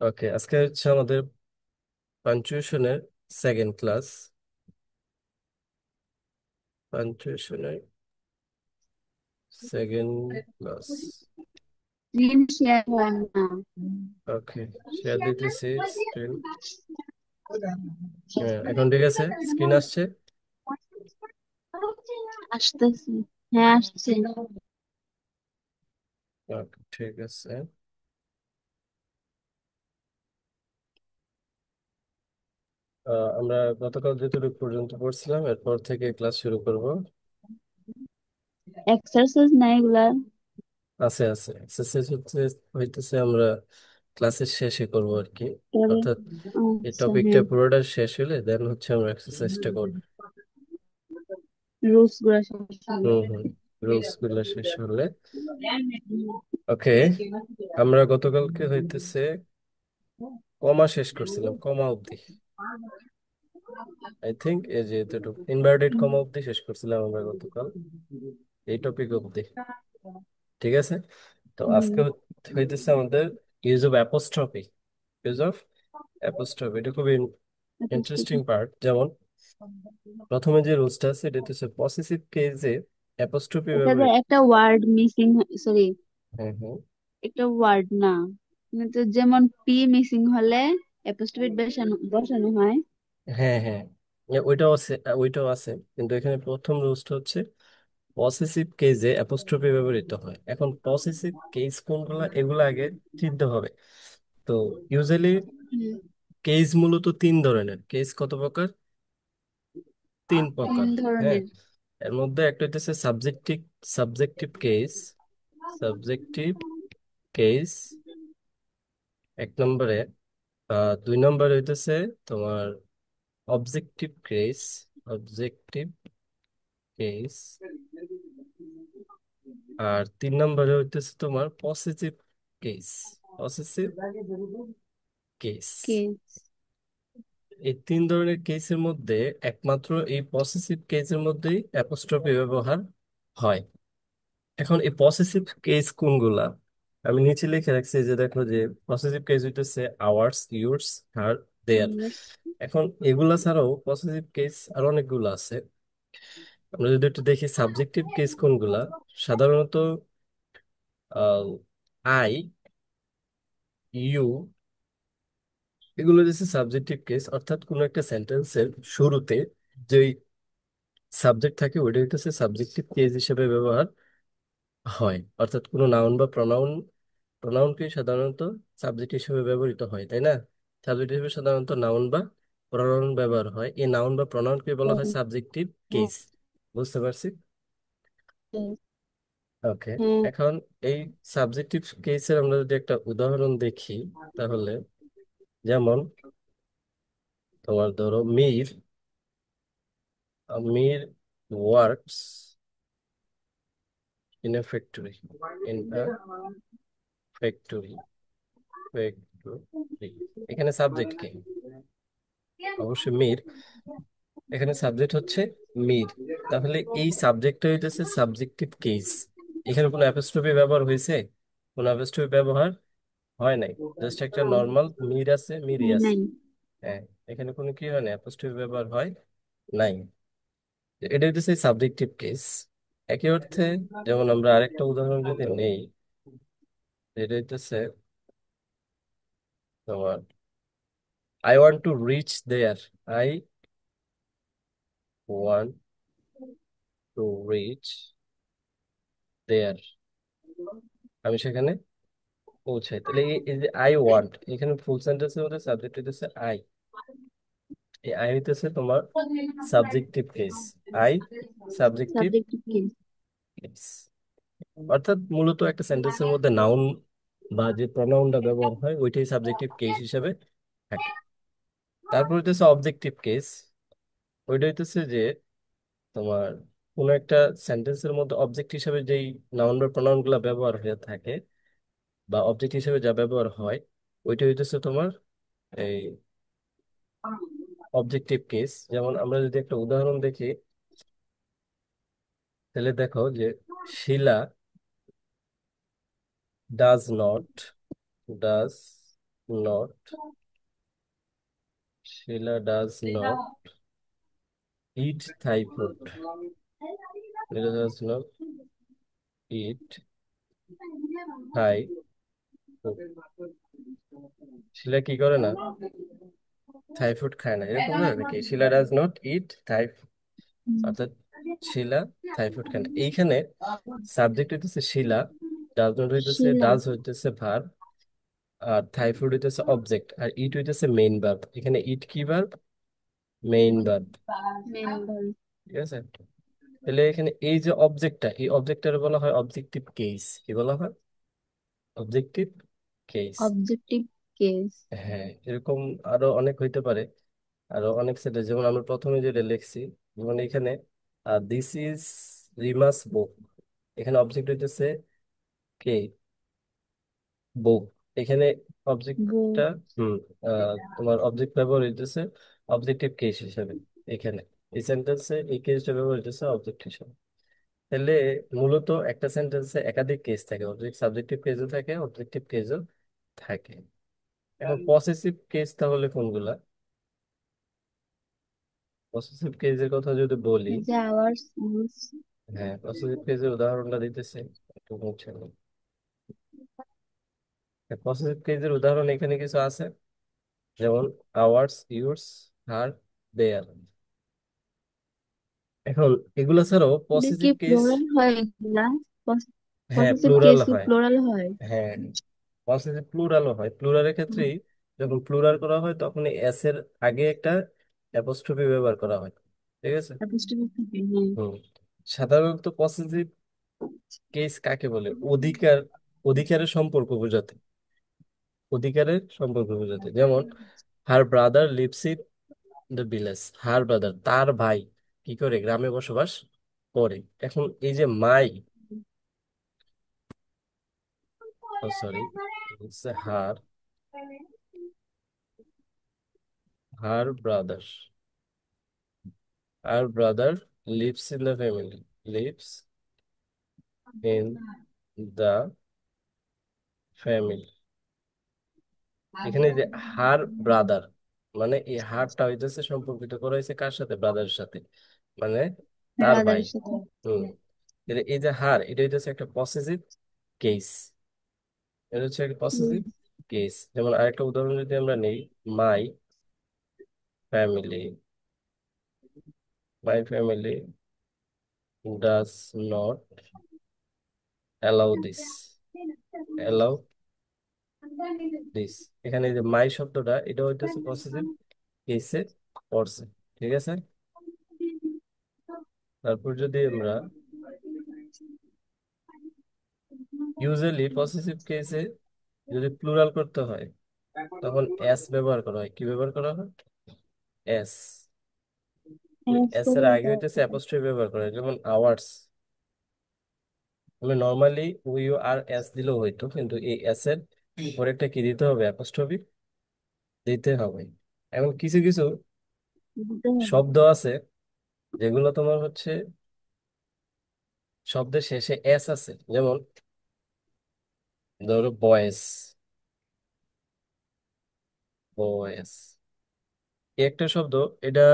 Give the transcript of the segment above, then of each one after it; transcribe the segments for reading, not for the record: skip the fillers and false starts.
ওকে, আজকে হচ্ছে আমাদের পাঞ্চুয়েশনের সেকেন্ড ক্লাস। পাঞ্চুয়েশনের সেকেন্ড ক্লাস। স্ক্রিন শেয়ার হয় না। ওকে, শেয়ার দিতেছি স্ক্রিন। এখন ঠিক আছে, স্ক্রিন আসছে। আসতেছে। হ্যাঁ, আসছে। ওকে, ঠিক আছে। আমরা গতকাল যতটুকু পর্যন্ত পড়ছিলাম এরপর থেকে ক্লাস শুরু করব। এক্সারসাইজ নাই এগুলা। আছে আছে, এক্সারসাইজ হইতেছে আমরা ক্লাসের শেষে করব আর কি। তবে অর্থাৎ এই আচ্ছা, টপিকটা হ্যাঁ। পুরোটা শেষ হলে দেন হচ্ছে আমরা এক্সারসাইজটা করব। রুলস গুলা শেষ হলো। হুম হুম, রুলস গুলো শেষ হলে। ওকে, আমরা গতকালকে হইতেছে কমা শেষ করছিলাম, কমা অবধি। আই থিংক এই যে এতটুকু ইনভার্টেড কমা অবধি শেষ করছিলাম আমরা গতকাল, এই টপিক অবধি। ঠিক আছে, তো হুম, আজকে হইতেছে আমাদের use of apostrophe. Use of apostrophe, এটা খুবই apostrophe। Interesting part. যেমন প্রথমে যে রুলসটা আছে এটা হচ্ছে পসেসিভ কেসে অ্যাপোস্ট্রফি এটাতে ব্যবহৃত। একটা ওয়ার্ড মিসিং, সরি, হ্যাঁ হ্যাঁ একটা ওয়ার্ড না, কিন্তু যেমন পি মিসিং হলে অ্যাপোস্ট্রোফি বসানো বসানো হয়। হ্যাঁ হ্যাঁ, ওইটাও আছে, ওইটাও আছে। কিন্তু এখানে প্রথম রুলসটা হচ্ছে পসেসিভ কেসে অ্যাপোস্ট্রফি ব্যবহৃত হয়। এখন পসেসিভ কেস কোনগুলা এগুলো আগে চিনতে হবে। তো ইউজুয়ালি হুম, কেস মূলত তিন ধরনের। কেস কত প্রকার? তিন তিন প্রকার। হ্যাঁ, ধরনের। এর মধ্যে একটা হইতেছে subjective, subjective case, subjective case এক নম্বরে। দুই নম্বরে হইতেছে তোমার অবজেক্টিভ কেস, অবজেক্টিভ কেস। আর তিন নম্বরে হইতেছে তোমার possessive case, possessive case. Case. এই তিন ধরনের কেসের মধ্যে একমাত্র এই পসেসিভ কেসের মধ্যেই অ্যাপোস্ট্রফি ব্যবহার হয়। এখন এই পসেসিভ কেস কোনগুলা আমি নিচে লিখে রাখছি, যে দেখো যে পসেসিভ কেস হইতেছে আওয়ার্স, ইউর্স, হার, দেয়ার। এখন এগুলা ছাড়াও পসেসিভ কেস আর অনেকগুলো আছে। আমরা যদি একটু দেখি সাবজেক্টিভ কেস কোনগুলা, সাধারণত আই, ইউ, এগুলো হচ্ছে সাবজেক্টিভ কেস। অর্থাৎ কোনো একটা সেন্টেন্সের শুরুতে যেই সাবজেক্ট থাকে ওইটা হইতেছে সাবজেক্টিভ কেস হিসেবে ব্যবহার হয়। অর্থাৎ কোনো নাউন বা প্রনাউন, প্রনাউনকে সাধারণত সাবজেক্ট হিসেবে ব্যবহৃত হয়, তাই না? সাবজেক্ট হিসেবে সাধারণত নাউন বা প্রনাউন ব্যবহার হয়। এই নাউন বা প্রনাউনকে বলা হয় সাবজেক্টিভ কেস। বুঝতে পারছি? ওকে, হ্যাঁ। এখন এই সাবজেক্টিভ কেসের আমরা যদি একটা উদাহরণ দেখি, তাহলে যেমন তোমার ধরো Mir, Mir works in a factory, in a factory, factory. এখানে সাবজেক্ট কে? অবশ্যই মির। এখানে সাবজেক্ট হচ্ছে মির। তাহলে এই সাবজেক্টটা হইতেছে সাবজেক্টিভ কেস। এখানে কোনো অ্যাপোস্ট্রফি ব্যবহার হয়েছে? কোনো অ্যাপোস্ট্রফি ব্যবহার হয় নাই। জাস্ট একটা নর্মাল মির আছে, মিরই আছে। নাই। হ্যাঁ, এখানে কোনো কি হয় না, অ্যাপোস্ট্রফি ব্যবহার হয় নাই। এটা হইতেছে সাবজেক্টিভ কেস। একই অর্থে যেমন আমরা আরেকটা উদাহরণ যদি নেই, এটা হইতেছে তোমার I want to reach there, I want to reach there, আমি সেখানে পৌঁছাই। তাহলে এই যে আই ওয়ান্ট, এখানে ফুল সেন্টেন্সের মধ্যে সাবজেক্ট হইতেছে আই। এই আই হইতেছে তোমার subjective case. I subjective subjective case. Case. অর্থাৎ মূলত একটা সেন্টেন্সের মধ্যে নাউন বা যে প্রনাউনটা ব্যবহার হয় ওইটাই সাবজেক্টিভ কেস হিসেবে থাকে। তারপর হইতেছে অবজেক্টিভ কেস। ওইটা হইতেছে যে তোমার কোনো একটা সেন্টেন্সের মধ্যে অবজেক্ট হিসেবে যেই নাউন বা প্রনাউন গুলা ব্যবহার হয়ে থাকে, বা অবজেক্ট হিসেবে যা ব্যবহার হয়, ওইটা হইতেছে তোমার এই অবজেক্টিভ কেস। যেমন আমরা যদি একটা উদাহরণ দেখি, তাহলে দেখো যে Shila does not, does not, Shila does not eat Thai food, Shila does not eat Thai food. Shila কি করে না, থাই ফুড খায় না, এরকম না নাকি? শিলা ডাজ নট ইট থাই, অর্থাৎ শিলা থাই ফুড খায় না। এইখানে সাবজেক্ট হইতেছে শিলা, ডাজ নট হইতেছে, শিলা। ডাজ হইতেছে ভার, আর থাই ফুড হইতেছে অবজেক্ট, আর ইট হইতেছে মেইন ভার্ব। এখানে ইট কি ভার্ব? Main verb. মেম্বার। ঠিক আছে, তাহলে এখানে এই যে অবজেক্টটা, এই অবজেক্টটার বলা হয় অবজেক্টিভ কেস। কি বলা হয়? Objective case. Objective case. হ্যাঁ, এরকম আরো অনেক হইতে পারে, আরো অনেক সেটা, যেমন আমরা প্রথমে যেটা লিখছি, যেমন এখানে দিস ইজ রিমাস বুক, এখানে অবজেক্ট হইতেছে কে? বুক। এখানে বো। অবজেক্টটা, হুম, তোমার অবজেক্ট ব্যবহার হইতেছে অবজেক্টিভ কেস হিসেবে। এখানে এই সেন্টেন্সে এই কেসটা ব্যবহার হইতেছে অবজেক্ট হিসেবে। তাহলে মূলত একটা সেন্টেন্সে একাধিক কেস থাকে, অবজেক্ট সাবজেক্টিভ কেসও থাকে, অবজেক্টিভ কেসও থাকে। এখন পসেসিভ কেস তাহলে কোনগুলা? পসেসিভ কেসের কথা যদি বলি, এই যে আওয়ার্স ইউজ। হ্যাঁ, পসেসিভ কেসের উদাহরণটা দিতেছে, একটু মুছে নিই। পসেসিভ কেসের উদাহরণ এখানে কিছু আছে, যেমন আওয়ার্স, ইউর্স, হার, দেয়ার। এখন এগুলা ছাড়াও এটা কি পসেসিভ কেস, প্লোরাল হয় এগুলা? হ্যাঁ পসেসিভ প্লুরাল কেস কি হয়। প্লোরাল হয়? হ্যাঁ, পসেসিভ প্লুরালও হয়। প্লুরালের ক্ষেত্রেই, যখন প্লুরাল করা হয় তখন এস এর আগে একটা অ্যাপোস্ট্রফি ব্যবহার করা হয়। ঠিক আছে। অ্যাপোস্ট্রোফি থাকে, হ্যাঁ। হুম, সাধারণত পসেসিভ কেস কাকে বলে? অধিকার, অধিকারের সম্পর্ক বোঝাতে, অধিকারের সম্পর্ক বোঝাতে। যেমন হার brother lives in the village, her brother তার ভাই কি করে? গ্রামে বসবাস করে। এখন এই যে my, sorry, her, her brother, her brother lives in the family, lives in the family. এখানে যে হার ব্রাদার, মানে এই হারটা হইতেছে সম্পর্কিত করা হয়েছে কার সাথে? ব্রাদারের সাথে, মানে তার ভাই। ব্রাদারের সাথে। হম, তাহলে এই যে হার, এটা হইতেছে একটা পসেসিভ কেস, এটা হচ্ছে একটা হুম। Possessive case. যেমন আরেকটা উদাহরণ যদি আমরা নেই, my family, my family does not allow this, allow this. এখানে এই যে মাই শব্দটা, এটা হইতেছে পসেসিভ কেসে পড়ছে। ঠিক আছে, তারপর যদি আমরা ইউজুয়ালি পসেসিভ কেসে যদি প্লুরাল করতে হয় তখন এস ব্যবহার করা হয়। কি ব্যবহার করা হয়? এস। ওই হ্যাঁ, এস এর আগে হইতেছে অ্যাপোস্ট্রফি ব্যবহার করা হয়, যেমন আওয়ার্স। আমরা normally we O R S দিলেও হইতো, কিন্তু এই এস এর পরে একটা কি দিতে হবে? অ্যাপোস্ট্রফি দিতে হবে। এখন কিছু কিছু দিতে হবে। শব্দ আছে যেগুলো তোমার হচ্ছে শব্দের শেষে এস আছে, যেমন ধরো বয়েস, বয়েস, একটা শব্দ, এটা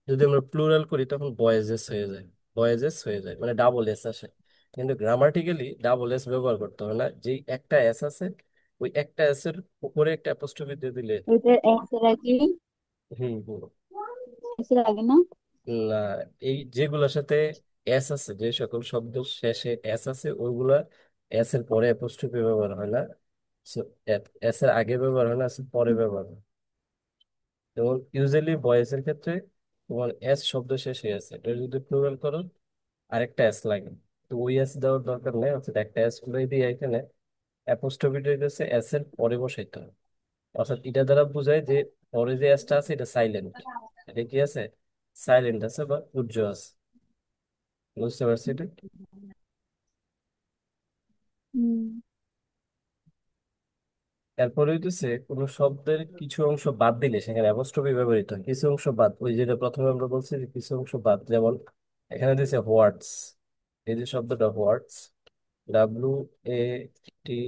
যদি আমরা প্লুরাল করি তখন বয়েজেস হয়ে যায়, বয়েজেস হয়ে যায়, মানে ডাবল এস আসে। কিন্তু গ্রামাটিক্যালি ডাবল এস ব্যবহার করতে হবে না, যেই একটা এস আছে ওই একটা এস এর উপরে একটা অ্যাপোস্ট্রফি দিয়ে দিলে। ওইটার এক্সের আগে। হুম হুম। এক্সের আগে না? না, এই যেগুলোর সাথে এস আছে, যে সকল শব্দ শেষে এস আছে ওইগুলা এস এর পরে অ্যাপোস্ট্রফি ব্যবহার হয় না, এস এর আগে ব্যবহার হয় না, এস এর পরে ব্যবহার হয়। যেমন ইউজুয়ালি বয়েজ এর ক্ষেত্রে তোমার এস শব্দ শেষে আছে, এটা যদি প্লুরাল করো আরেকটা এস লাগে, তো ওই এস দেওয়ার দরকার নেই, অর্থাৎ একটা এস গুলাই দিয়ে এখানে অ্যাপোস্ট্রফিটা হইতেছে এস এর পরে বসাইতে হবে। অর্থাৎ এটা দ্বারা বোঝায় যে পরে যে এসটা আছে এটা সাইলেন্ট, এটা কি আছে? সাইলেন্ট আছে বা উজ্জ্ব আছে। বুঝতে পারছি এটা? হুম। এরপরে হইতেছে কোন শব্দের কিছু অংশ বাদ দিলে সেখানে অ্যাপোস্ট্রফি ব্যবহৃত হয়। কিছু অংশ বাদ, ওই যেটা প্রথমে আমরা বলছি যে কিছু অংশ বাদ, যেমন এখানে দিছে হোয়াটস, এই যে শব্দটা হোয়াটস, ডাব্লিউ এ টি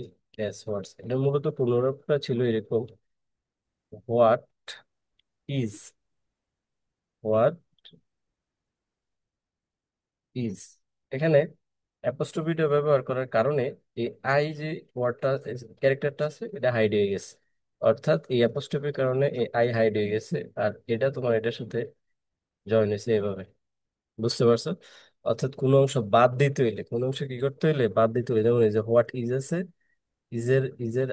এস, হোয়াটস, এটা মূলত পুনরুক্তা ছিল এরকম হোয়াট ইজ, হোয়াট ইজ, এখানে অ্যাপোস্ট্রোফিটা ব্যবহার করার কারণে এই আই যে ওয়ার্ডটা, ক্যারেক্টারটা আছে, এটা হাইড হয়ে গেছে। অর্থাৎ এই অ্যাপোস্ট্রোফির কারণে এই আই হাইড হয়ে গেছে, আর এটা তোমার এটার সাথে জয়েন হয়েছে এভাবে। বুঝতে পারছো? অর্থাৎ কোনো অংশ বাদ দিতে হইলে, কোনো অংশ কি করতে হইলে বাদ দিতে হইলে, যেমন এই যে হোয়াট ইজ আছে, ইজের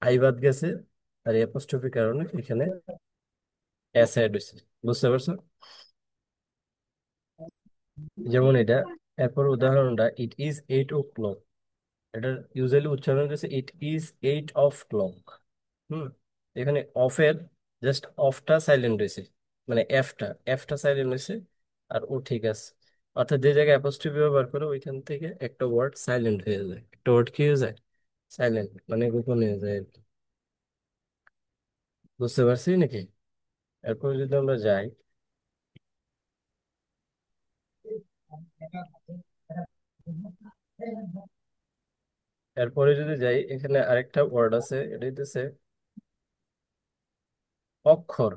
আই বাদ গেছে, আর এই অ্যাপোস্ট্রোফির কারণে এখানে এস অ্যাড হয়েছে। বুঝতে পারছো? যেমন এটা, এরপর উদাহরণটা, ইট ইজ 8 o'clock, এটার ইউজুয়ালি উচ্চারণ হচ্ছে ইট ইজ 8 o'clock। হুম, এখানে অফের জাস্ট অফটা সাইলেন্ট হয়েছে, মানে এফটা সাইলেন্ট হয়েছে, আর ও ঠিক আছে। অর্থাৎ যে জায়গায় অ্যাপোস্ট্রোফি ব্যবহার করে ওইখান থেকে একটা ওয়ার্ড সাইলেন্ট হয়ে যায়, একটা ওয়ার্ড কি হয়ে যায়, সাইলেন্ট, মানে গোপন হয়ে যায় আর কি। বুঝতে পারছি নাকি? এরপর যদি আমরা যাই, এরপরে যদি যাই, এখানে আরেকটা ওয়ার্ড আছে, এটা হইতেছে অক্ষর।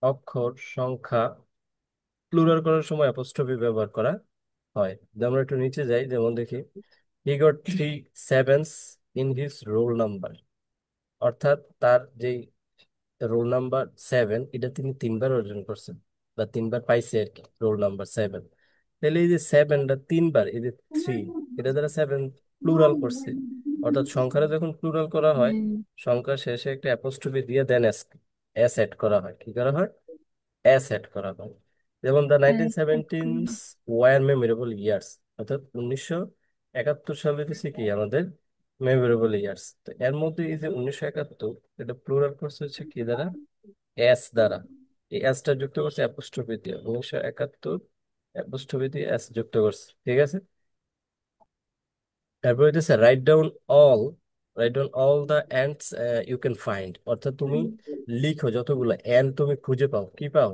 অক্ষর, সংখ্যা, প্লুরাল করার সময় অ্যাপোস্ট্রোফি ব্যবহার করা হয়। যদি আমরা একটু নিচে যাই, যেমন দেখি, he got 3 sevens in his roll number. অর্থাৎ তার যেই রোল নাম্বার 7, এটা তিনি 3বার অর্জন করছেন, বা 3বার পাইছে আর কি, রোল নাম্বার 7। তাহলে এই যে 7টা 3বার, এই যে 3, এটা দ্বারা 7 প্লুরাল করছে। অর্থাৎ সংখ্যাটা যখন প্লুরাল করা হয়, হুম। সংখ্যার শেষে একটা অ্যাপোস্ট্রোফি দিয়ে দেন এস, এস অ্যাড করা হয়। কি করা হয়? অ্যাস অ্যাড করা হয়। যেমন the nineteen seventies were memorable years, অর্থাৎ 1971 সাল হচ্ছে কি আমাদের মেমোরেবল ইয়ার্স। তো এর মধ্যে এই যে 1971, এটা প্লুরাল করছে হচ্ছে কি দ্বারা, এস দ্বারা। এই এসটা যুক্ত করছে অ্যাপোস্ট্রোফি দিয়ে, 1971 অ্যাপোস্ট্রোফি দিয়ে এস যুক্ত করছে। ঠিক আছে? তারপর হইতেছে write down all the ends you can find, অর্থাৎ তুমি লিখো যতগুলো এন্ড তুমি খুঁজে পাও। কি পাও?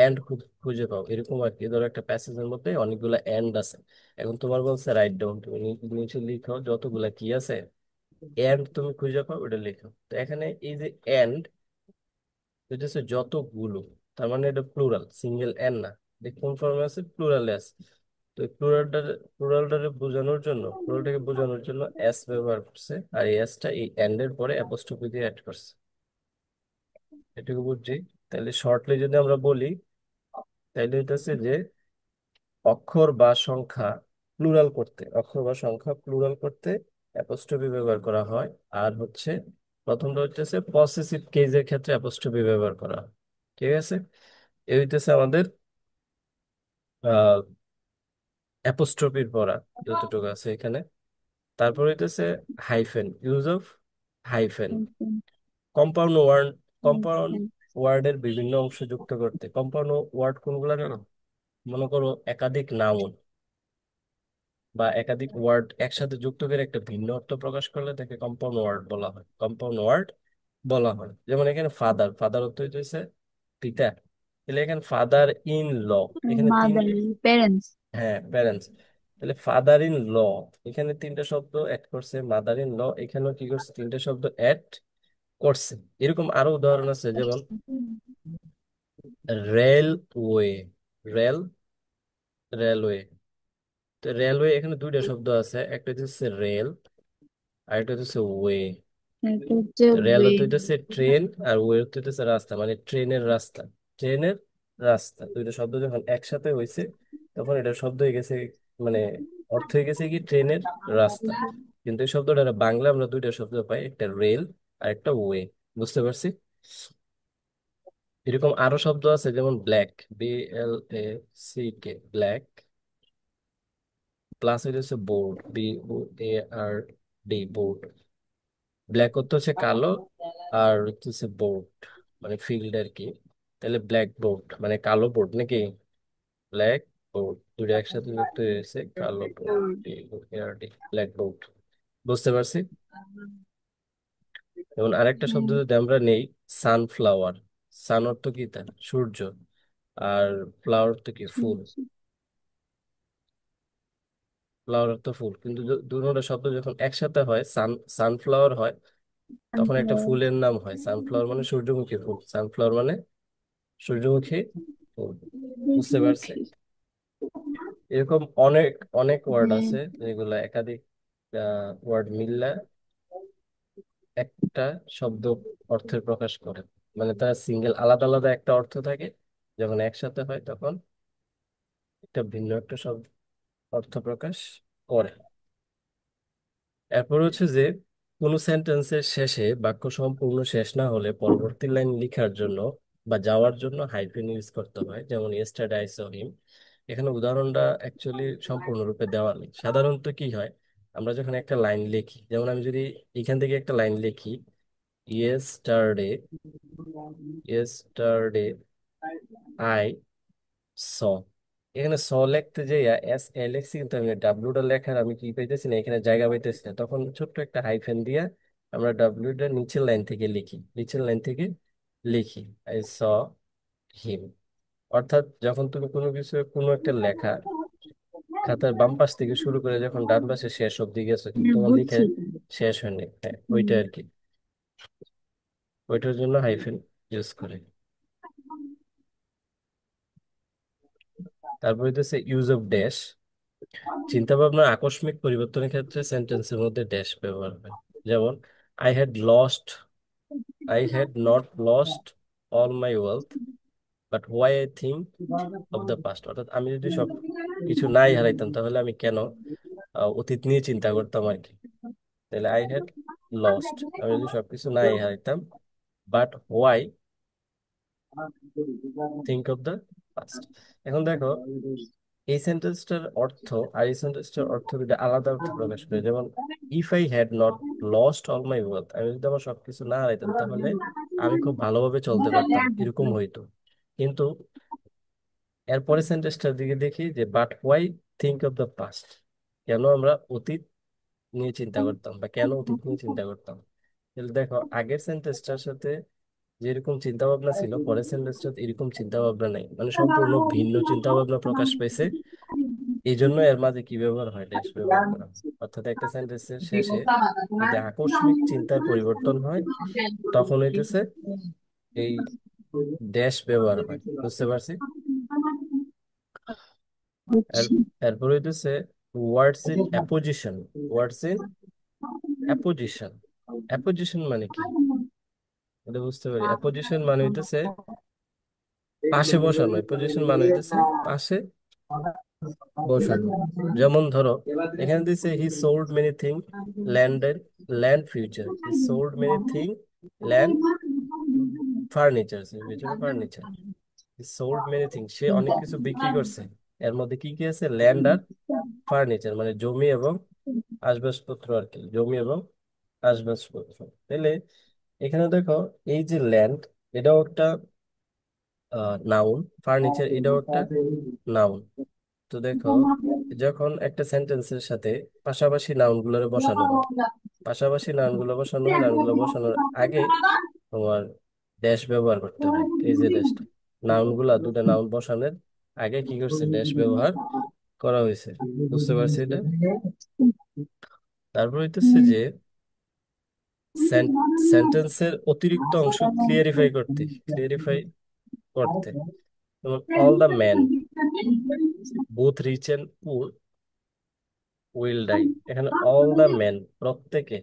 এন্ড খুঁজে পাও, এরকম আর কি। ধরো একটা প্যাসেজের মধ্যে অনেকগুলো এন্ড আছে, এখন তোমার বলছে রাইট ডাউন, তুমি নিচে লিখো যতগুলা কি আছে, এন্ড তুমি খুঁজে পাও, ওটা লিখো। তো এখানে এই যে এন্ড, এটা হচ্ছে যতগুলো, তার মানে এটা প্লুরাল, সিঙ্গেল এন না। এটা কোন ফর্মে আছে? প্লুরালে আছে। তো এই প্লুরালটারে বোঝানোর জন্য, প্লুরালটাকে বোঝানোর জন্য এস ব্যবহার করছে, আর এই এসটা এই এন্ড এর পরে অ্যাপোস্ট্রোফি দিয়ে অ্যাড করছে। এটুকু বুঝছি। তাহলে শর্টলি যদি আমরা বলি, তাইলে হইতেছে যে অক্ষর বা সংখ্যা প্লুরাল করতে অ্যাপোস্ট্রোফি ব্যবহার করা হয়। আর হচ্ছে প্রথমটা হচ্ছে পসেসিভ কেজের ক্ষেত্রে অ্যাপোস্ট্রোফি ব্যবহার করা হয়। ঠিক আছে? এই হইতেছে আমাদের অ্যাপোস্ট্রোফির পড়া যতটুকু আছে এখানে। তারপর হইতেছে hyphen, use of hyphen. Compound word, compound ওয়ার্ডের বিভিন্ন অংশ যুক্ত করতে, কম্পাউন্ড ওয়ার্ড কোনগুলো জানো? মনে করো একাধিক নাউন বা একাধিক ওয়ার্ড একসাথে যুক্ত করে একটা ভিন্ন অর্থ প্রকাশ করলে তাকে কম্পাউন্ড ওয়ার্ড বলা হয়, কম্পাউন্ড ওয়ার্ড বলা হয়। যেমন এখানে ফাদার, ফাদার অর্থ হইতেছে পিতা। তাহলে এখানে ফাদার ইন ল, এখানে মাদার, তিনটে, প্যারেন্টস। হ্যাঁ প্যারেন্টস। তাহলে ফাদার ইন ল, এখানে 3টা শব্দ অ্যাড করছে, মাদার ইন ল এখানেও কি করছে, 3টা শব্দ অ্যাড করছে। এরকম আরো উদাহরণ আছে, যেমন রেলওয়ে, রেল, রেলওয়ে। তো রেলওয়ে এখানে 2টা শব্দ আছে, একটা হচ্ছে রেল, আর একটা হচ্ছে ওয়ে। এটা হচ্ছে তো রেল ওয়ে। অর্থ হইতেছে ট্রেন, আর ওয়ে অর্থ হইতেছে রাস্তা, মানে ট্রেনের রাস্তা, ট্রেনের রাস্তা। 2টা শব্দ যখন একসাথে হয়েছে, তখন এটা শব্দ হয়ে গেছে, মানে অর্থ হয়ে গেছে কি ট্রেনের রাস্তা। কিন্তু এই শব্দটা বাংলা আমরা 2টা শব্দ পাই, একটা রেল আর একটা ওয়ে। বুঝতে পারছি? এরকম আরো শব্দ আছে, যেমন ব্ল্যাক, BLACK, ব্ল্যাক, প্লাস হচ্ছে বোর্ড, BOARD, বোর্ড। ব্ল্যাক অর্থ হচ্ছে কালো, আর হচ্ছে বোর্ড মানে ফিল্ড আর কি। তাহলে ব্ল্যাক বোর্ড মানে কালো বোর্ড নাকি, ব্ল্যাক বোর্ড দুটো একসাথে যুক্ত হয়েছে, কালো বোর্ড, BOARD, ব্ল্যাক বোর্ড। বুঝতে পারছি? যেমন আরেকটা শব্দ যদি আমরা নেই, সানফ্লাওয়ার। সান অর্থ কি তার? সূর্য, আর ফ্লাওয়ার অর্থ কি? ফুল। ফ্লাওয়ার অর্থ ফুল, কিন্তু দুটো শব্দ যখন একসাথে হয়, সানফ্লাওয়ার হয়, তখন একটা ফুলের নাম হয় সানফ্লাওয়ার, মানে সূর্যমুখী ফুল, সানফ্লাওয়ার মানে সূর্যমুখী ফুল। বুঝতে পারছি। সূর্যমুখী। এরকম অনেক অনেক ওয়ার্ড হ্যাঁ। আছে যেগুলো একাধিক ওয়ার্ড মিললে একটা শব্দ অর্থের প্রকাশ করে। মানে তার সিঙ্গেল আলাদা আলাদা একটা অর্থ থাকে, যখন একসাথে হয় তখন একটা ভিন্ন একটা শব্দ অর্থ প্রকাশ করে। এরপর হচ্ছে যে কোনো সেন্টেন্সের শেষে বাক্য সম্পূর্ণ শেষ না হলে পরবর্তী লাইন লেখার জন্য বা যাওয়ার জন্য হাইফেন ইউজ করতে হয়, যেমন ইয়েস্টারডে আই স হিম। এখানে উদাহরণটা অ্যাকচুয়ালি সম্পূর্ণরূপে দেওয়া নেই। সাধারণত কি হয়, আমরা যখন একটা লাইন লিখি, যেমন আমি যদি এখান থেকে একটা লাইন লিখি, ইয়েস্টারডে, ইয়েস্টারডে আই স, এখানে স লিখতে যে এস এ লিখছি, কিন্তু আমি ডাব্লিউটা লেখার আমি কি পাইতেছি না, এখানে জায়গা পাইতেছি না। তখন ছোট্ট একটা হাইফেন দিয়ে আমরা ডাব্লিউটা নিচের লাইন থেকে লিখি, নিচের লাইন থেকে লিখি আই স হিম। অর্থাৎ যখন তুমি কোনো কিছু, কোনো একটা লেখা খাতার বাম পাশ থেকে শুরু করে যখন ডান পাশে শেষ অব্দি গেছো, কিন্তু হ্যাঁ, তোমার লিখে বুঝছি। শেষ হয়নি, হ্যাঁ ওইটা হুম। আর কি, ওইটার জন্য হাইফেন ইউজ করে। তারপর হইতেছে ইউজ অফ ড্যাশ। চিন্তা ভাবনার আকস্মিক পরিবর্তনের ক্ষেত্রে সেন্টেন্সের মধ্যে ড্যাশ ব্যবহার হয়। যেমন I had lost, I had not lost all my wealth, but why I think of the past. অর্থাৎ আমি যদি সব কিছু নাই হারাইতাম, তাহলে আমি কেন অতীত নিয়ে চিন্তা করতাম আর কি। তাহলে আই হ্যাড লস্ট, আমি যদি সবকিছু নাই হারাইতাম, but why think of the past. এখন দেখো, এই সেন্টেন্সটার অর্থ আর এই সেন্টেন্সটার অর্থ দুটো আলাদা অর্থ প্রকাশ করে। যেমন if I had not lost all my wealth, আমি যদি আমার সবকিছু না হারাইতাম, তাহলে আমি খুব ভালোভাবে চলতে পারতাম, এরকম হইতো। কিন্তু এরপরে সেন্টেন্সটার দিকে দেখি যে but why think of the past, কেন আমরা অতীত নিয়ে চিন্তা করতাম বা কেন অতীত নিয়ে চিন্তা করতাম। তাহলে দেখো, আগের সেন্টেন্সটার সাথে যেরকম চিন্তা ভাবনা ছিল, পরের সেন্টেন্সটা এরকম চিন্তা ভাবনা নেই, মানে সম্পূর্ণ ভিন্ন চিন্তা ভাবনা প্রকাশ পেয়েছে। এই জন্য এর মাঝে কি ব্যবহার হয়, ড্যাশ ব্যবহার করা হয়। অর্থাৎ একটা সেন্টেন্সের শেষে যদি আকস্মিক চিন্তার পরিবর্তন হয়, তখন হইতেছে এই ড্যাশ ব্যবহার হয়। বুঝতে পারছি। এর বুঝছি। এরপর হইতেছে words in apposition. Words in apposition, apposition মানে কি এটা বুঝতে পারি। অ্যাপোজিশন মানে হইতেছে পাশে বসানো, অ্যাপোজিশন মানে হইতেছে পাশে বসানো। যেমন ধরো, এখানে দিছে he sold many thing landed, land future, he sold many thing land furniture, future furniture, he sold many thing, সে অনেক কিছু বিক্রি করছে। এর মধ্যে কি কি আছে, ল্যান্ড আর ফার্নিচার, মানে জমি এবং আসবাবপত্র আর কি, জমি এবং আসবাবপত্র। তাহলে এখানে দেখো, এই যে ল্যান্ড, এটাও একটা নাউন, ফার্নিচার এটাও একটা নাউন। তো দেখো, যখন একটা সেন্টেন্সের সাথে পাশাপাশি নাউন গুলোরে বসানো হয়, পাশাপাশি নাউন গুলো বসানো হয়, নাউন গুলো বসানোর আগে তোমার ড্যাশ ব্যবহার করতে হয়। এই যে ড্যাশটা, নাউন গুলা, দুটা নাউন বসানোর আগে কি করছে, ড্যাশ ব্যবহার করা হয়েছে। বুঝতে পারছি এটা। তারপর হইতেছে যে সেন্টেন্সের অতিরিক্ত অংশ ক্লিয়ারিফাই করতে, ক্লিয়ারিফাই করতে, যেমন all the man both rich and poor will die. এখানে অল দ্য ম্যান, প্রত্যেকে,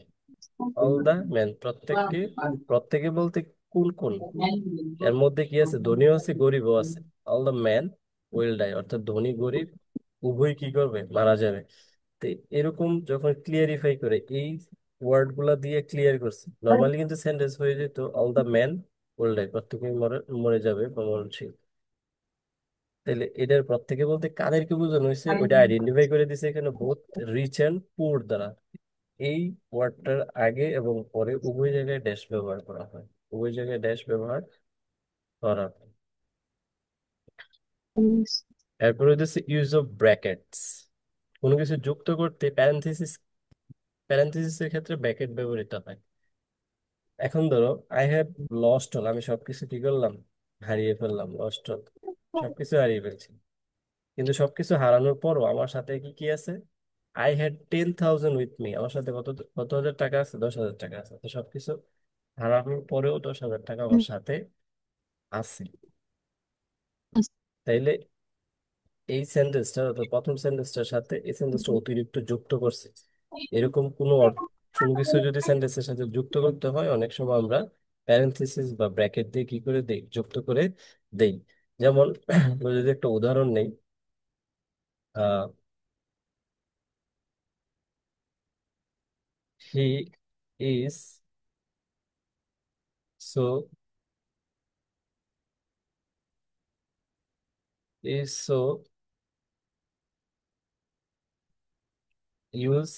অল দা ম্যান প্রত্যেককে, প্রত্যেকে বলতে কোন কোন, এর মধ্যে কি আছে, ধনীও আছে গরিবও আছে। All the man will die, অর্থাৎ ধনী গরিব উভয় কি করবে, মারা যাবে। তো এরকম যখন ক্লিয়ারিফাই করে, এই ওয়ার্ড গুলা দিয়ে ক্লিয়ার করছে, নর্মালি কিন্তু সেন্টেন্স হয়ে যেত all the man will die, প্রত্যেকে মরে মরে যাবে বা মরণশীল। তাহলে এটার প্রত্যেকে বলতে কাদেরকে বোঝানো হয়েছে, ওইটা আইডেন্টিফাই করে দিছে এখানে বোথ রিচ এন্ড পুর দ্বারা। এই ওয়ার্ডটার আগে এবং পরে উভয় জায়গায় ড্যাশ ব্যবহার করা হয়, উভয় জায়গায় ড্যাশ ব্যবহার করা হয়। এরপর হচ্ছে ইউজ অফ ব্র্যাকেটস। কোনো কিছু যুক্ত করতে প্যারেনথেসিস, প্যারেনথেসিসের ক্ষেত্রে ব্র্যাকেট ব্যবহৃত হয়। এখন ধরো আই হ্যাভ লস্ট অল, আমি সবকিছু কি করলাম, হারিয়ে ফেললাম, লস্ট অল, সবকিছু হারিয়ে ফেলছি। কিন্তু সবকিছু হারানোর পরও আমার সাথে কি কি আছে, আই হ্যাড 10,000 উইথ মি, আমার সাথে কত কত হাজার টাকা আছে, 10,000 টাকা আছে। তো সবকিছু হারানোর পরেও 10,000 টাকা আমার সাথে আছে। তাইলে এই সেন্টেন্সটা অর্থাৎ প্রথম সেন্টেন্সটার সাথে এই সেন্টেন্সটা অতিরিক্ত যুক্ত করছে। এরকম কোনো কিছু যদি সেন্টেন্সের সাথে যুক্ত করতে হয়, অনেক সময় আমরা প্যারেনথেসিস বা ব্র্যাকেট দিয়ে কি করে দেই, যুক্ত করে দেই। যেমন আমরা যদি একটা উদাহরণ নেই, he is so is so use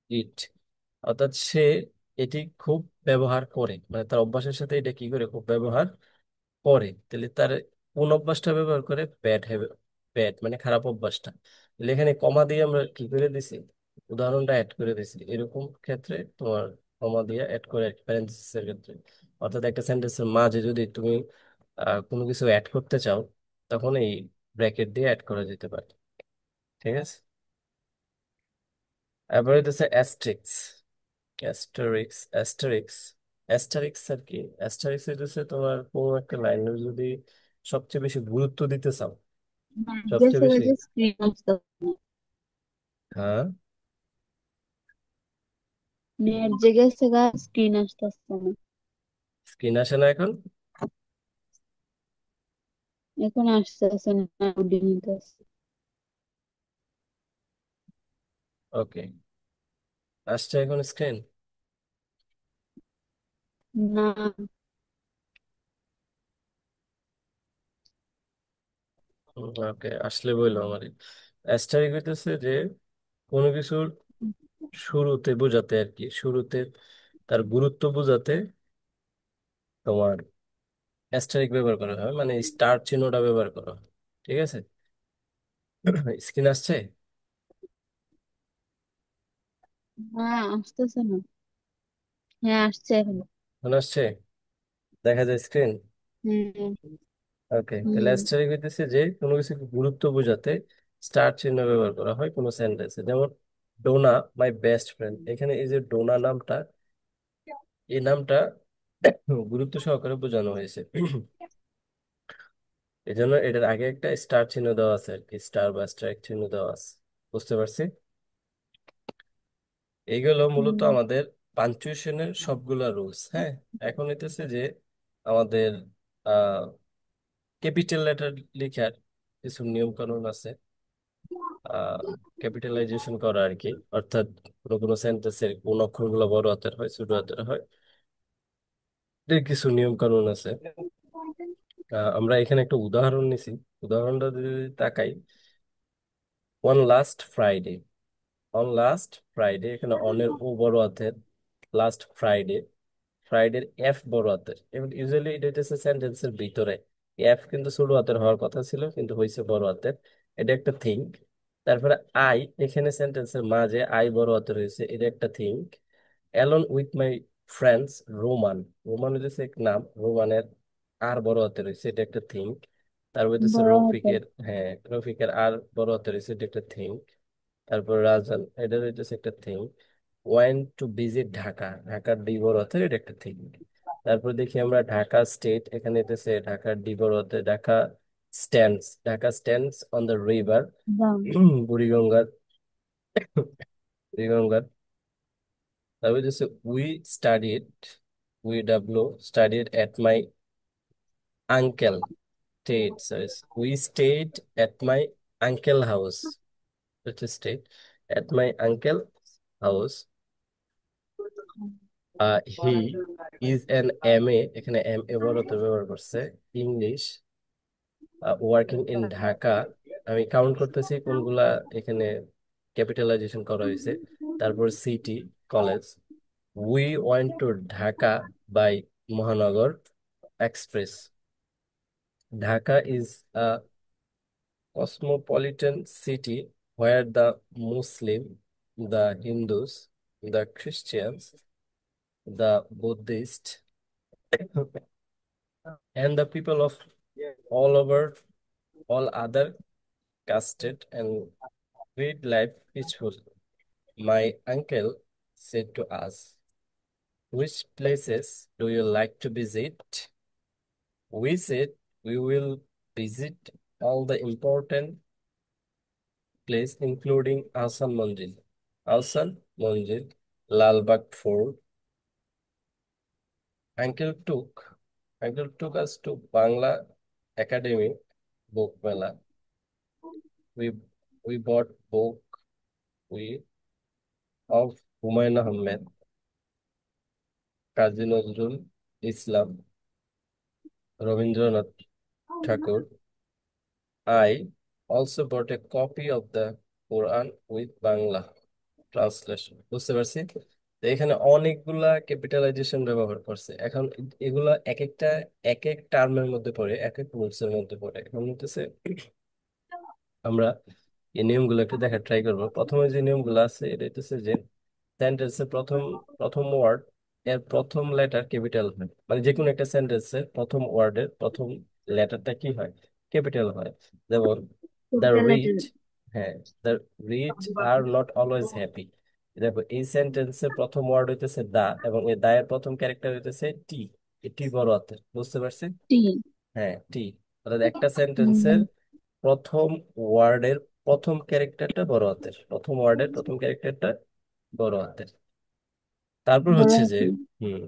it, অর্থাৎ সে এটি খুব ব্যবহার করে, মানে তার অভ্যাসের সাথে এটা কি করে খুব ব্যবহার করে। তাহলে তার কোন অভ্যাসটা ব্যবহার করে, ব্যাড হ্যাবিট, ব্যাড মানে খারাপ অভ্যাসটা। তাহলে এখানে কমা দিয়ে আমরা কি করে দিছি, উদাহরণটা অ্যাড করে দিছি। এরকম ক্ষেত্রে তোমার কমা দিয়ে অ্যাড করে প্যারেন্থেসিসের ক্ষেত্রে, অর্থাৎ একটা সেন্টেন্সের মাঝে যদি তুমি কোনো কিছু অ্যাড করতে চাও, তখন এই ব্র্যাকেট দিয়ে অ্যাড করা যেতে পারে। ঠিক আছে। এবার হইতেছে অ্যাস্ট্রিক্স। অ্যাস্টারিক্স অ্যাস্টারিক্স অ্যাস্টারিক্স আর কি, অ্যাস্টারিক্স হইতেছে তোমার কোনো একটা লাইনে যদি সবচেয়ে বেশি গুরুত্ব দিতে চাও, সবচেয়ে গেছে বেশি। যে স্ক্রিন আসতে, হ্যাঁ, নেট যে গেছে গা, স্ক্রিন আসতেছে না। স্ক্রিন আসে না এখন। এখন আসতেছে না, লোডিং হইতেছে। ওকে, আসছে এখন স্ক্রিন। না। ওকে, আসলে বললো আমার। অ্যাস্টারিক হইতেছে যে কোনো কিছুর শুরুতে বোঝাতে আর কি, শুরুতে তার গুরুত্ব বোঝাতে তোমার অ্যাস্টারিক ব্যবহার করা হয়, মানে স্টার চিহ্নটা ব্যবহার করা হয়। ঠিক আছে। স্ক্রিন আসছে, না, আসতেছে না। হ্যাঁ, আসছে এখন। এখন আসছে, দেখা যায় স্ক্রিন। হুম। ওকে, তাহলে হুম। অ্যাস্টারিক হইতেছে যে কোনো কিছু গুরুত্ব বোঝাতে স্টার চিহ্ন ব্যবহার করা হয় কোনো সেন্টেন্সে। যেমন ডোনা মাই বেস্ট ফ্রেন্ড, এখানে এই যে ডোনা নামটা, এই নামটা গুরুত্ব সহকারে বোঝানো হয়েছে। এই জন্য এটার আগে একটা স্টার চিহ্ন দেওয়া আছে আর কি, স্টার বা স্ট্রাইক চিহ্ন দেওয়া আছে। বুঝতে পারছি। এইগুলো মূলত হুম। আমাদের পাঞ্চুয়েশনের সবগুলা রুলস। হ্যাঁ, এখন হইতেছে যে আমাদের ক্যাপিটাল লেটার লেখার কিছু নিয়ম কানুন আছে। ক্যাপিটালাইজেশন করা আর কি, অর্থাৎ কোনো কোনো সেন্টেন্সের কোন অক্ষরগুলো বড় হাতের হয় ছোট হাতের হয়, এর কিছু নিয়ম কানুন আছে। আমরা এখানে একটা উদাহরণ নিছি, উদাহরণটা যদি তাকাই, one last Friday. On last Friday, এখানে অনের ও বড় হাতের, লাস্ট ফ্রাইডে, ফ্রাইডের এফ বড় হাতের। এবং ইউজুয়ালি এটা হচ্ছে সেন্টেন্সের ভিতরে, এফ কিন্তু ছোট হাতের হওয়ার কথা ছিল কিন্তু হয়েছে বড় হাতের, এটা একটা থিঙ্ক। তারপরে আই, এখানে সেন্টেন্সের মাঝে আই বড় হাতের হয়েছে, এটা একটা think. Along with my friends, Roman, Roman হচ্ছে এক নাম, রোমানের আর বড় হাতের হয়েছে, এটা একটা থিঙ্ক। তারপর হচ্ছে বড় হতে। রফিকের, হ্যাঁ রফিকের আর বড় হাতের হয়েছে, এটা একটা থিঙ্ক। তারপর রাজন, এটা হচ্ছে একটা thing. Went to visit Dhaka, ঢাকার ডি বড় হাতের, এটা একটা থিং। তারপর দেখি আমরা ঢাকা স্টেট, এখানে হইতেছে ঢাকার ডি বড় হাতে, Dhaka stands, Dhaka stands on the river, দাও। বুড়িগঙ্গার, বুড়িগঙ্গার। তারপর হচ্ছে we studied, we W studied at my uncle state, we stayed at my uncle house, state at my uncle house. He is an M A, এখানে এম এ বড়তে ব্যবহার করছে, English, working in Dhaka. আমি count করতেছি কোনগুলা এখানে ক্যাপিটালাইজেশন করা হয়েছে। তারপর city, college. We went to Dhaka by Mahanagar express. Dhaka is a cosmopolitan city where the Muslim, the Hindus, the Christians, the Buddhists, and the people of all over, all other casted and lead life peaceful. My uncle said to us, which places do you like to visit? We said we will visit all the important places including Ahsan Manzil. Ahsan Manzil, Lalbagh Fort. Uncle took Uncle took us to Bangla Academy book mela. We we bought book we of Humayun Ahmed, Kazi Nazrul Islam, Rabindranath Tagore. I also bought a copy of the Quran with Bangla translation. বুঝতে পারছি। তো এখানে অনেকগুলা capitalisation ব্যবহার করছে। এখন এগুলা এক একটা এক এক টার্মের মধ্যে পড়ে, এক এক রুলস এর মধ্যে পড়ে। এখন হইতেছে আমরা এই নিয়মগুলো একটু দেখার ট্রাই করবো। প্রথমে যে নিয়মগুলো আছে এটা হইতেছে যে সেন্টেন্সের প্রথম প্রথম ওয়ার্ড এর প্রথম লেটার ক্যাপিটাল হয়, মানে যে কোনো একটা সেন্টেন্সের প্রথম ওয়ার্ডের প্রথম লেটারটা কি হয়, ক্যাপিটাল হয়। যেমন দ্য ক্যাপিটাল লেটার। রিচ, হ্যাঁ, the rich are not always happy. দেখো এই সেন্টেন্সের প্রথম ওয়ার্ড হইতেছে দা, এবং এই দা এর প্রথম ক্যারেক্টার হইতেছে টি। টি বড় হাতের, বুঝতে পারছি। টি। হ্যাঁ, টি। অর্থাৎ একটা সেন্টেন্সের প্রথম ওয়ার্ডের প্রথম ক্যারেক্টারটা বড় হাতের, প্রথম ওয়ার্ডের প্রথম ক্যারেক্টারটা বড় হাতের। তারপর বড় হচ্ছে যে হাতের। হুম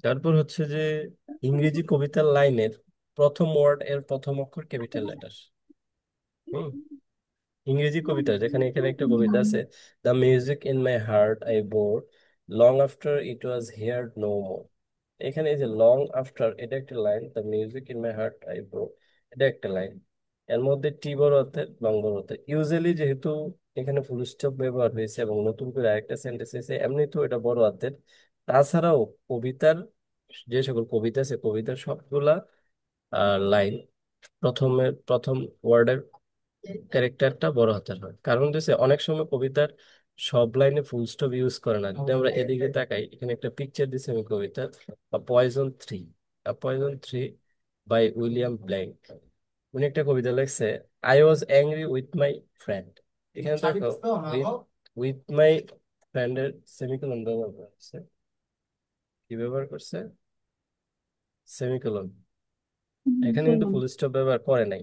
তারপর হচ্ছে যে ইংরেজি কবিতার লাইনের প্রথম ওয়ার্ড এর প্রথম অক্ষর ক্যাপিটাল লেটার। হুম ইংরেজি কবিতা, যেখানে এখানে একটা কবিতা হুম, আছে, the music in my heart I bore long after it was heard no more. এখানে এই যে লং আফটার, এটা একটা line, the music in my heart I bore, এটা একটা লাইন। এর মধ্যে টি বড় হাতের, লং বড় হাতের। ইউজুয়ালি যেহেতু এখানে ফুল স্টপ ব্যবহার হয়েছে এবং নতুন করে আরেকটা সেন্টেন্স এসেছে, এমনি তো এটা বড় হাতের। তাছাড়াও কবিতার যে সকল কবিতা আছে, কবিতার সবগুলা লাইন প্রথমের প্রথম ওয়ার্ডের ক্যারেক্টারটা বড় হাতের হয়। কারণ হচ্ছে অনেক সময় কবিতার সব লাইনে ফুল স্টপ ইউজ করে না। যদি আমরা এদিকে তাকাই, এখানে একটা পিকচার দিচ্ছে আমি কবিতার, poison tree, poison tree by William Blank. উনি একটা কবিতা লিখছে, I was angry with my friend. এখানে দেখো উইথ মাই ফ্রেন্ডের সেমিকোলন ব্যবহার করছে। কি ব্যবহার করছে? সেমিকোলন। এখানে কিন্তু বলুন। ফুল স্টপ ব্যবহার করে নাই।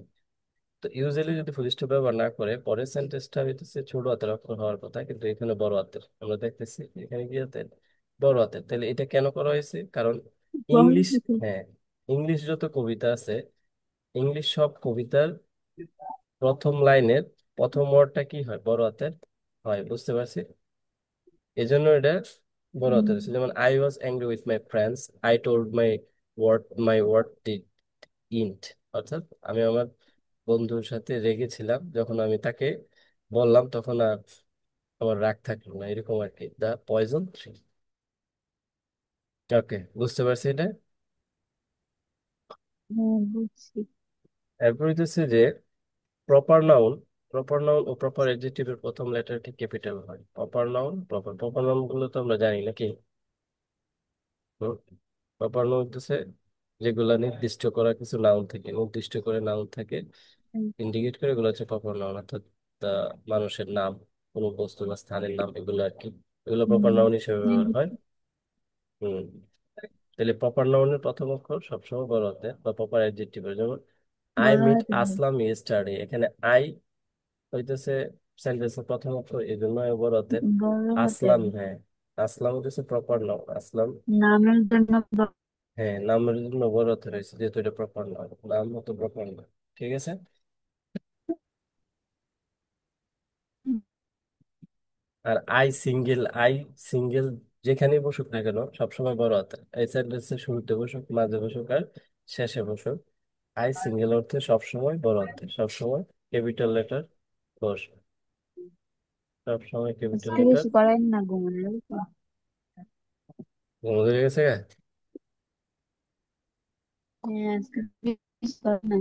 তো ইউজুয়ালি যদি ফুল স্টপ ব্যবহার না করে, পরের সেন্টেন্সটা হইতেছে ছোট হাতের অক্ষর হওয়ার কথা, কিন্তু এখানে বড় হাতের আমরা দেখতেছি। এখানে কি হাতের? বড় হাতের। তাহলে এটা কেন করা হয়েছে? কারণ বড় ইংলিশ, হাতের। হ্যাঁ, ইংলিশ যত কবিতা আছে, ইংলিশ সব কবিতার প্রথম লাইনের প্রথম ওয়ার্ডটা কি হয়, বড় হাতের হয়, বুঝতে পারছি। এজন্য এটা বড় হাতের হুম, আছে। যেমন I was angry with my friends, I told my word did end. অর্থাৎ আমি আমার বন্ধুর সাথে রেগেছিলাম, যখন আমি তাকে বললাম তখন আর আমার রাগ থাকলো না, এরকম আর কি। দা পয়জন থ্রি। ওকে, বুঝতে পারছি এটা। হ্যাঁ বুঝছি। এরপর হচ্ছে যে প্রপার নাউন। প্রপার নাউন ও প্রপার এডজেক্টিভের প্রথম লেটারটি ক্যাপিটাল হয়। Proper noun, proper proper noun গুলো তো আমরা জানি নাকি। প্রপার নাউন হচ্ছে যেগুলা নির্দিষ্ট করা কিছু নাউন থেকে, নির্দিষ্ট করে নাউন থাকে হুম, ইন্ডিকেট করে, এগুলো হচ্ছে প্রপার নাউন। অর্থাৎ মানুষের নাম, কোনো বস্তু বা স্থানের নাম, এগুলো আর কি, এগুলো প্রপার হুম, নাউন হিসেবে হ্যাঁ, ব্যবহার হয়। হুম তাহলে প্রপার নাউনের প্রথম অক্ষর সবসময় বড় হাতে, বা প্রপার অ্যাডজেক্টিভের, যেমন আই বড় মিট হাতের হয়। আসলাম ইয়েস্টারডে, এখানে আই হইতেছে সেন্টেন্সের প্রথম অক্ষর, এই জন্য বড় হাতের। বড় হাতের। আসলাম, হ্যাঁ, আসলাম হচ্ছে প্রপার নাউন, আসলাম। নামের জন্য হ্যাঁ, নামের জন্য বড় হাতের হয়েছে, যেহেতু এটা প্রপার নাউন, নাম মতো প্রপার নাউন। ঠিক আছে। আর আই সিঙ্গেল যেখানে বসুক না কেন সবসময় বড় হাতের। এই সেন্টেন্সের শুরুতে বসুক, মাঝে বসুক, আর শেষে বসুক, আই সিঙ্গেল অর্থে সবসময় বড় হাতের, সবসময় ক্যাপিটাল লেটার বসে, সবসময় ক্যাপিটাল আজকে লেটার। বেশি করেন না ঘুমানোর। বুঝে গেছে গা? হ্যাঁ আজকে বেশি করেন না।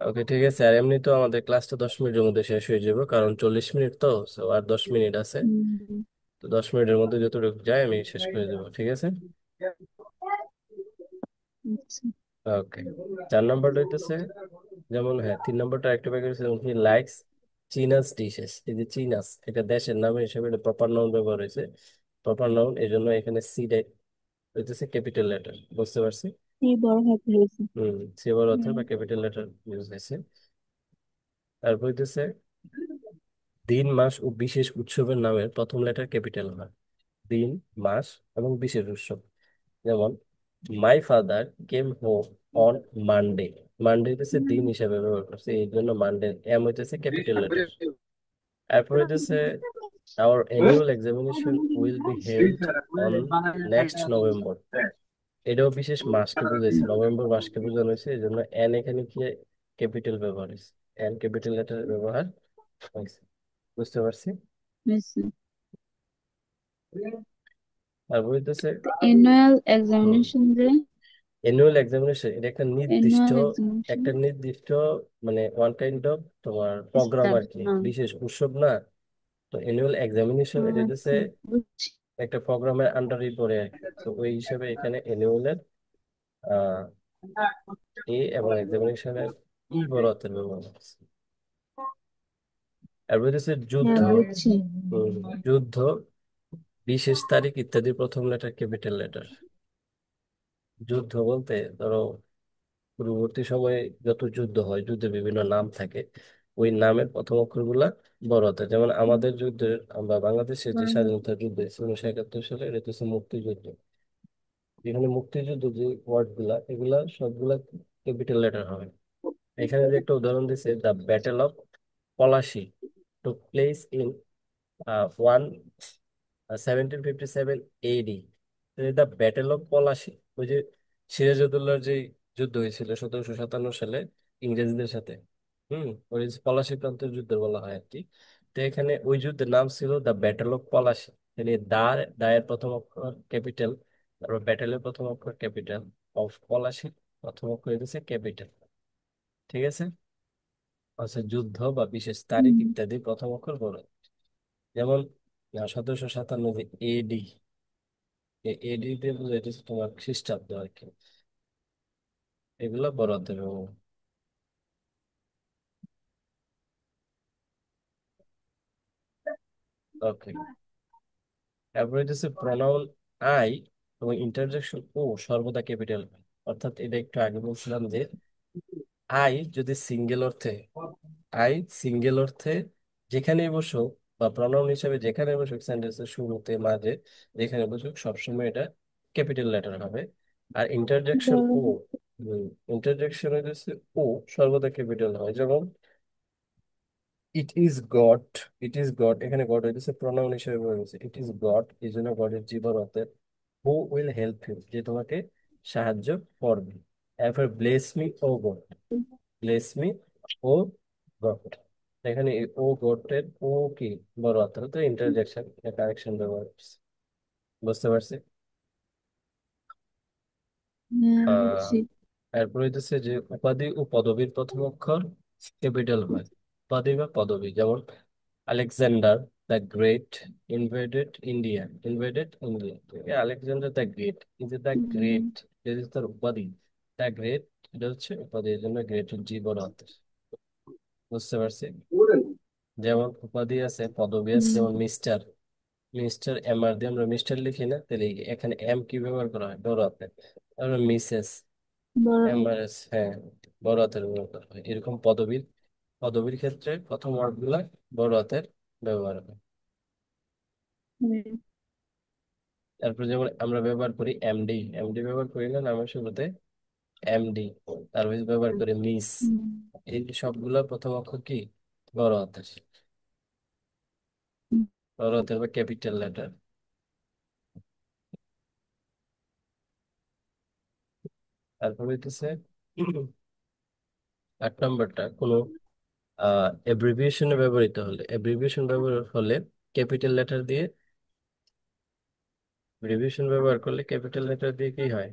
ওকে, ঠিক আছে। আর এমনি তো আমাদের ক্লাসটা 10 মিনিটের মধ্যে শেষ হয়ে যাবে, কারণ 40 মিনিট তো, so আর 10 মিনিট আছে। হুম, তো 10 মিনিটের মধ্যে যতটুকু যায় আমি শেষ করে দেবো, ঠিক আছে। আচ্ছা। ওকে, 4 নম্বরটা হইতেছে, যেমন হ্যাঁ 3 নম্বরটা একটা ব্যাগ হচ্ছে, যেমন কি লাইকস চিনাস ডিশেস, এই যে চিনাস, এটা দেশের নাম হিসেবে প্রপার নাউন ব্যবহার হয়েছে। প্রপার নাউন, এই জন্য এখানে সি হইতেছে ক্যাপিটাল লেটার, বুঝতে পারছি? এই বড় হাত হয়েছে। সি বড় অথর হুম। বা ক্যাপিটাল লেটার ইউজ হয়েছে। তারপর হইতেছে দিন, মাস ও বিশেষ উৎসবের নামের প্রথম লেটার ক্যাপিটাল হয়। দিন, মাস এবং বিশেষ উৎসব, যেমন my father came home on Monday. Monday হইতেছে দিন হিসাবে ব্যবহার করছে, এই জন্য মানডে এম হইতেছে ক্যাপিটাল লেটার। এরপর হইতেছে our annual examination will be held on next November। এটাও বিশেষ মাসকে বুঝাইছে, নভেম্বর মাসকে বোঝানো হয়েছে, এই জন্য এন এখানে কি ক্যাপিটাল ব্যবহার হয়েছে, এন ক্যাপিটাল লেটার ব্যবহার হয়েছে, বুঝতে পারছি? হয়েছে। তারপর হইতেছে অ্যানুয়াল হুম এক্সামিনেশন যে, অ্যানুয়াল এক্সামিনেশন, এটা একটা নির্দিষ্ট, অ্যানুয়াল এক্সামিনেশন একটা নির্দিষ্ট মানে ওয়ান কাইন্ড অফ তোমার প্রোগ্রাম স্টাফ আর কি, না। বিশেষ উৎসব না। তো অ্যানুয়াল এক্সামিনেশন এটা হচ্ছে আচ্ছা, বুঝছি। একটা প্রোগ্রামের আন্ডারই পড়ে আর কি। তো ওই হিসাবে এখানে অ্যানুয়ালের এ এবং এক্সামিনেশনের ই বড় হাতের ব্যবহার আছে। এরপর হচ্ছে যুদ্ধ। হ্যাঁ, বুঝছি। উম, যুদ্ধ, বিশেষ তারিখ ইত্যাদি প্রথম লেটার ক্যাপিটাল লেটার। যুদ্ধ বলতে ধরো পূর্ববর্তী সময়ে যত যুদ্ধ হয়, যুদ্ধের বিভিন্ন নাম থাকে, ওই নামের প্রথম অক্ষরগুলা বড় হাতের। যেমন আমাদের যুদ্ধের, আমরা বাংলাদেশের যে স্বাধীনতা যুদ্ধ হয়েছে 1971 সালে, এটা হচ্ছে মুক্তিযুদ্ধ। এখানে মুক্তিযুদ্ধ যে ওয়ার্ড গুলা, এগুলা সবগুলা ক্যাপিটাল লেটার হবে। এখানে যে একটা উদাহরণ দিচ্ছে, the battle of Plassey took place in 1757 AD. The battle of Plassey, ওই যে সিরাজউদ্দৌলার যে যুদ্ধ হয়েছিল 1757 সালে ইংরেজদের সাথে, ওই যে পলাশি প্রান্তের যুদ্ধ বলা হয় আর কি। তো এখানে ওই যুদ্ধের নাম ছিল দ্য ব্যাটেল অফ পলাশি। তাহলে দায়ের প্রথম অক্ষর ক্যাপিটাল, তারপর ব্যাটেলের প্রথম অক্ষর ক্যাপিটাল, অফ পলাশি প্রথম অক্ষর হচ্ছে ক্যাপিটাল। ঠিক আছে? আচ্ছা, যুদ্ধ বা বিশেষ তারিখ হুম, ইত্যাদি প্রথম অক্ষর বড়। যেমন 1757 যে এডি, এডি দিয়ে বুঝাইতেছে তোমার খ্রিস্টাব্দ আর কি, এগুলো বড় হাতের ব্যবহার। ওকে। তারপরে হচ্ছে প্রনাউন আই এবং ইন্টারজেকশন ও সর্বদা ক্যাপিটাল। অর্থাৎ এটা একটু আগে বলছিলাম যে আই যদি সিঙ্গেল অর্থে, আই সিঙ্গেল অর্থে যেখানেই বসুক, বা প্রনাউন হিসেবে যেখানে বসুক, সেন্টেন্সের শুরুতে মাঝে যেখানে বসুক, সবসময় এটা ক্যাপিটাল লেটার হবে। আর ইন্টারজেকশন ও, বড়। ইন্টারজেকশন হচ্ছে ও সর্বদা ক্যাপিটাল হয়। যেমন it is god, it is god, এখানে গড হইতেছে প্রনাউন হিসেবে ব্যবহার হয়েছে, ইট ইজ গড, এই জন্য গডের জীবন অর্থে হু উইল হেল্প ইউ, যে তোমাকে সাহায্য করবে। এরপর ব্লেস মি ও গড, ব্লেস মি ও গড, এখানে এই ও গডের ও কি বড় হাতের, তো ইন্টারজেকশন, কারেকশন ব্যবহার করছে, বুঝতে পারছি? হ্যাঁ, আহ বুঝছি। এরপর হইতেছে যে উপাধি ও পদবীর প্রথম অক্ষর ক্যাপিটাল হয়। উপাধি বা পদবী, যেমন Alexander the great invaded India, invaded India, Alexander the great, এই যে দ্য হুম, গ্রেট, এটা হচ্ছে তার উপাধি। দ্য গ্রেট, এটা হচ্ছে উপাধি, এই জন্য গ্রেট জি বড় হাতের, বুঝতে পারছি? যেমন উপাধি আছে, পদবী আছে, হুম, যেমন মিস্টার, মিস্টার এম আর দিয়ে আমরা মিস্টার লিখি না, তাহলে এখানে এম কি ব্যবহার করা হয়, বড় হাতের। তারপর মিসেস, বড়। এমআরএস, হ্যাঁ, বড় হাতের ব্যবহার করা হয়। এরকম পদবীর, পদবীর ক্ষেত্রে প্রথম ওয়ার্ড গুলা বড় হাতের ব্যবহার হয়। হুম, তারপর যেমন আমরা ব্যবহার করি এমডি, এমডি ব্যবহার করি না নামের শুরুতে, এমডি। তারপর ব্যবহার করি মিস। হুম, এই সবগুলা প্রথম অক্ষর কি বড় হাতের, হুম, বড় হাতের বা ক্যাপিটাল লেটার। তারপর হইতেছে 8 নম্বরটা, কোনো এব্রিভিয়েশনে ব্যবহৃত হলে, এব্রিভিয়েশন ব্যবহার হলে ক্যাপিটাল লেটার দিয়ে, এব্রিভিয়েশন ব্যবহার করলে ক্যাপিটাল লেটার দিয়ে কি হয়,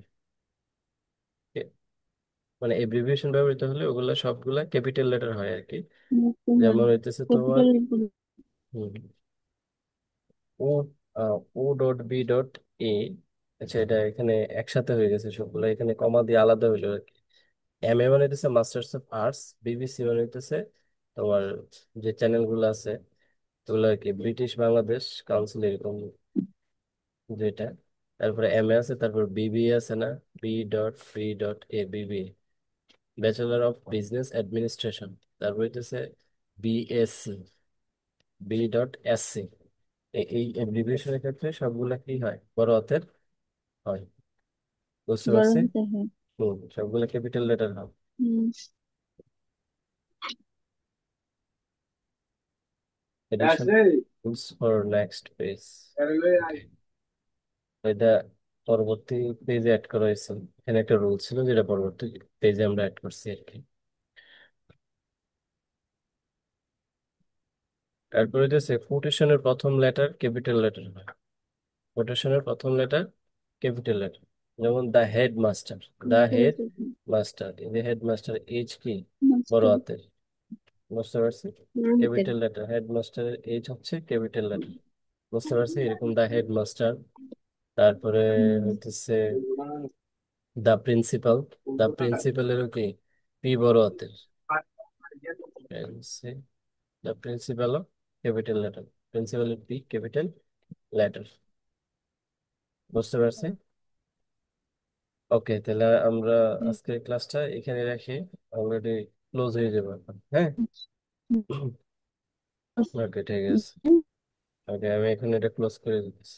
মানে এব্রিভিয়েশন ব্যবহৃত হলে ওগুলা সবগুলা ক্যাপিটাল লেটার হয় আর কি। হ্যাঁ, যেমন হইতেছে তোমার capital. O, O dot B dot A, আচ্ছা এটা এখানে একসাথে হয়ে গেছে সবগুলো, এখানে কমা দিয়ে আলাদা হইলো আর কি। এম এ মানে হইতেছে মাস্টার্স অফ আর্টস, বিবিসি মানে হইতেছে তোমার যে চ্যানেলগুলো আছে ওগুলো আর কি ব্রিটিশ বাংলাদেশ কাউন্সিল এরকম যেটা। তারপরে এম এ আছে, তারপর বিবি আছে না, B.B.A bachelor of business administration. তারপর হইতেছে BSc, B.SC। এই এব্রিভিয়েশনের ক্ষেত্রে সবগুলা কি হয়, বড় হাতের হয়। বুঝতে বড় পারছি। হতে হয়। সবগুলা ক্যাপিটাল লেটার হয়। Hmm. Addition rules for next page, okay. এটা পরবর্তী পেজে অ্যাড করা হয়েছে। এখানে একটা রুল ছিল যেটা পরবর্তী পেজে আমরা অ্যাড করছি আর কি। তারপরে হইতেছে কোটেশনের প্রথম লেটার ক্যাপিটাল লেটার হয়। কোটেশনের প্রথম লেটার ক্যাপিটাল লেটার। যেমন the head master, the head master, এই যে হেড মাস্টার, এইচ কি, বড় মাস্টার হাতের। বুঝতে পারছি। বড় হাতের। ক্যাপিটাল লেটার, হেড মাস্টারের এইচ হচ্ছে ক্যাপিটাল লেটার। বুঝতে পারছি, এরকম দ্য হেড মাস্টার। তারপরে হুম। হইতেছে দ্য প্রিন্সিপাল, দ্য প্রিন্সিপালেরও কি, পি বড় হাতের। দ্য প্রিন্সিপাল ক্যাপিটাল লেটার, প্রিন্সিপালের পি ক্যাপিটাল লেটার। বুঝতে পারছি। ওকে, তাহলে আমরা আজকের ক্লাসটা এখানে রাখি। অলরেডি ক্লোজ হয়ে যাবে এখন, হ্যাঁ। ওকে, ঠিক আছে। ওকে, আমি এখন এটা ক্লোজ করে দিচ্ছি।